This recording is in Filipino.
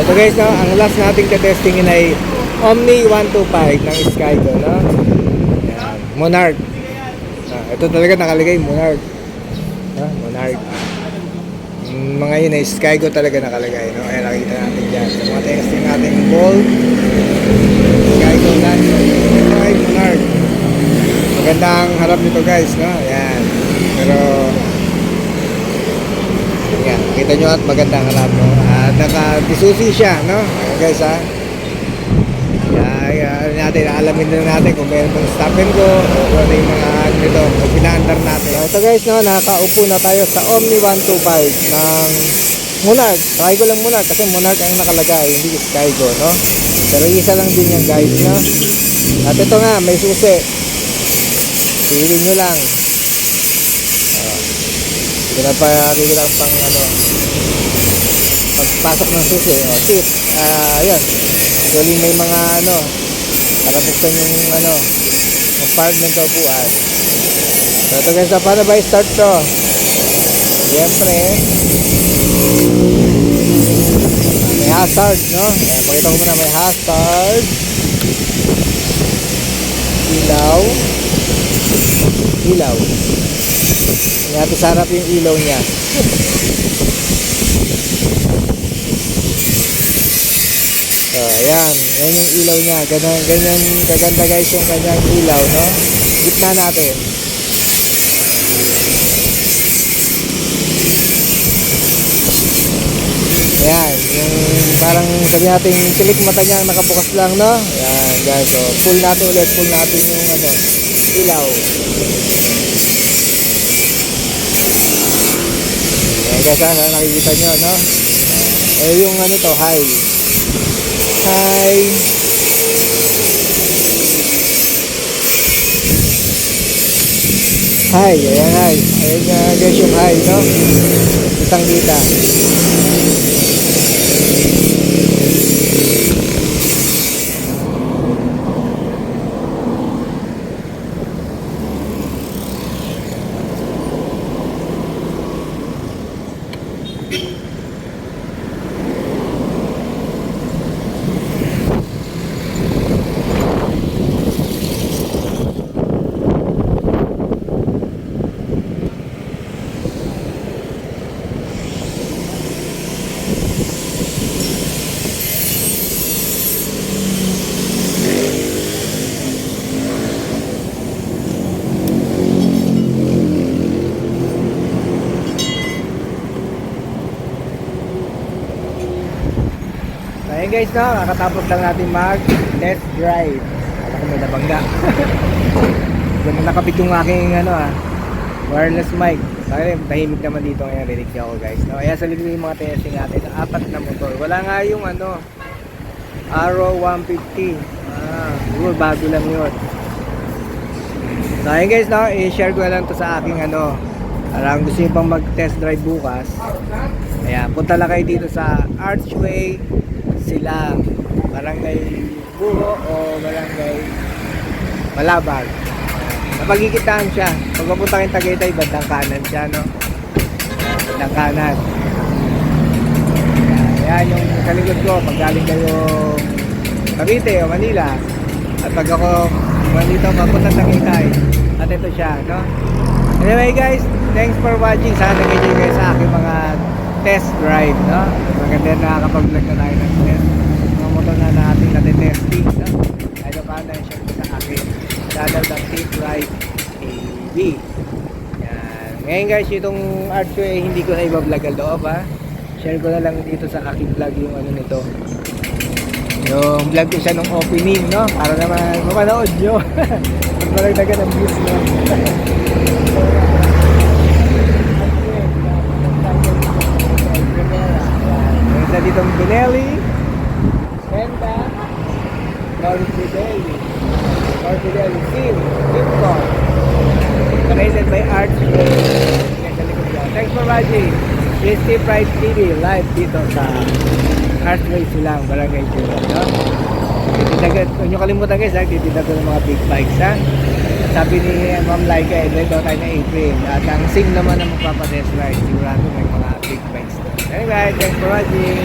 ito guys, no, ang last nating testingin ay Omni 125 ng Skygo, no? Yan. Monarch. Ito talaga nakalagay Monarch. Monarch. Mga yun ay Skygo talaga nakalagay, no? Ayan, nakita natin dyan. So, mga testing natin Bolt, Skygo Lancer. Ito ay Monarch. Maganda ang harap nito guys, no? Ayan. Pero yan, kita nyo at maganda ang harap, no? At naka-disusi siya, no? Ayan guys, ha? Natin, alamin na natin kung meron pong stop and go o kung ano yung mga nito o pinaandar natin. So, ito guys, no? Nakaupo na tayo sa Omni 125 ng Monarch. Try ko lang Monarch kasi Monarch ang nakalagay, hindi Skygo, no? Pero isa lang din yan guys, no? At ito nga, may susi. Piling nyo lang. Hindi na pa kikita ang pang ano, pagpasok ng susi. Tip. Ayan. Actually may mga ano, para buksan yung ano, compartment o upuan. So ito guys, paano ba i-start to? Siyempre may hazard, no? Ayan, pakita ko muna, may hazard, ilaw. Natin sa harap yung ilaw niya. So, ayan. Yan yung ilaw niya. Ganyan kaganda guys yung kanyang ilaw, no? Gitna natin. Ayan. Yung parang sabi natin, tilik mata niya nakabukas lang, no? Ayan guys. So, pull natin ulit. Pull natin yung ano, ilaw. Ayan guys, nakikita nyo, no? Yung ano to, high. Ayan high. Ayan guys yung high, no? Kitang kita. Ayan guys, no, kakatapos lang natin mag test drive. Alam ko may nabangga. Diyan na nakapit yung aking ano, wireless mic. Kaya tahimik naman dito ngayon, rinig niya ako guys, no. Ayan, sa likod yung mga testing natin sa apat na motor. Wala nga yung ano, Arrow 150. Siguro bago lang yun. So ayan guys, no, i-share ko na lang to sa aking ano, parang gusto nyo pang mag test drive bukas. Ayan, punta lang kayo dito sa Archway Silang, Barangay Buro o Barangay Malabag. Napagigitaan siya. Pag mapunta kayong Tagaytay, bandang kanan siya, no? Bandang kanan. Ayan yung sa likod ko, pag galing kayo Cavite o Manila, at pag ako dito mapunta Tagaytay, at ito siya, no? Anyway guys, thanks for watching. Sana nag-enjoy kayo sa aking mga test drive, no? Maganda na nakakapag-vlog na tayo ng test. Mga motor na natin natitesting, no? Kaya pa na siya sa akin channel.tip drive AV. Yan. Ngayon guys, itong Archway hindi ko na iba-vlog ang loob, ha? Share ko na lang dito sa aking vlog yung ano nito, yung vlog ko siya nung opening, no? Para naman mapanood nyo. Magbalagdagan ng views, no? Meron ditong Benelli, Honda, Morbidelli, Sim, Simcon, rated by Archway. Thanks for watching. PST Pride TV live dito sa Archway Silang, Barangay Buro, no? Huwag nyo kalimutan guys, titindag ko ng mga big bikes, ha? Sabi ni Ma'am Laika, drive daw tayo na April. At ang sim naman na magpapadest ride, sigurado may mga big bikes. Anyway, thanks for watching.